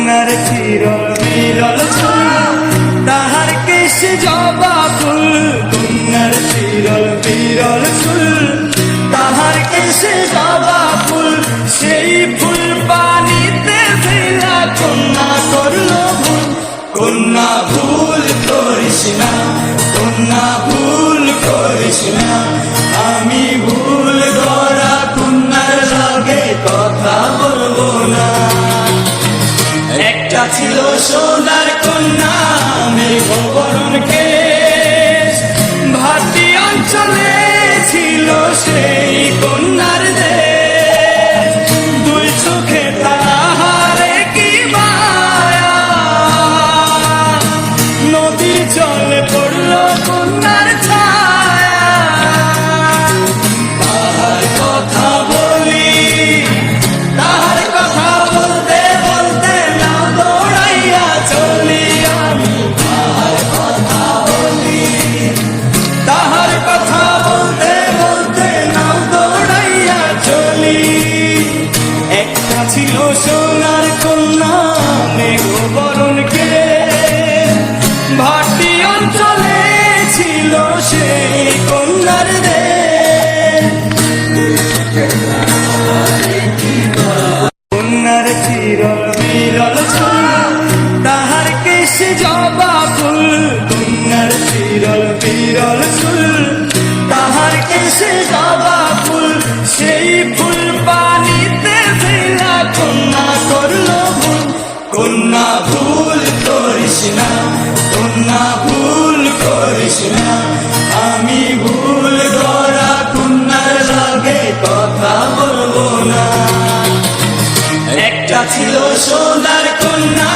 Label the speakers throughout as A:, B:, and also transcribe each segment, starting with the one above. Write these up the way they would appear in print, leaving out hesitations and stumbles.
A: কন্যার চিরল বিরল চুল, তাহার কেশে জবা ফুল। কন্যার চিরল বিরল চুল, তাহার কেশে জবা ফুল। সেই ফুল পানিতে ফেলা কন্যা করলো ভুল। কন্যা ভুল করিস না, কন্যা ভুল করিস না। আমি ভুল করা কন্যার লগে কথা বলবো না। একটা ছিল সোনার কন্যা মেঘবরণ কেশ, ভাটি অঞ্চলে ছিল সেই কন্যার দেশ। দুই চোখে তাহারে কি মায়া, নদীর জলে পড়লো কন্যার ছায়া। তাহার কথা বলি, তাহার কথা বলতে বলতে না দৌড়াইয়া চলি আমি। তাহার কথা বলি, তাহার কথা বলতে বলতে না দৌড়াইয়া চলি। একটা ছিল সোনার কন্যা মেঘবরণ কেশ, ভাটি অঞ্চলে ছিল সেই কন্যার দেশ। কন্যার চিরল বিরল চুল, তাহার কেশে জবা ফুল। কন্যার চিরল বিরল চুল, তাহার কেশে জবা ফুল। সেই ফুল পানিতে ফেলা কন্যা করলো ভুল। কন্যা ভুল করিস না, কন্যা ভুল করিস না। আমি ভুল করা কন্যার লগে কথা বলবো না। একটা ছিল সোনার কন্যা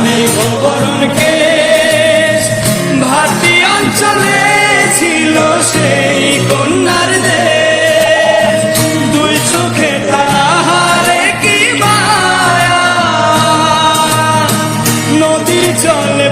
A: মেঘবরণ কেশ, ভাটি অঞ্চলে ছিল সেই কন্যার দেশ। দুই চোখে তাহারে কি মায়া, নদীর জলে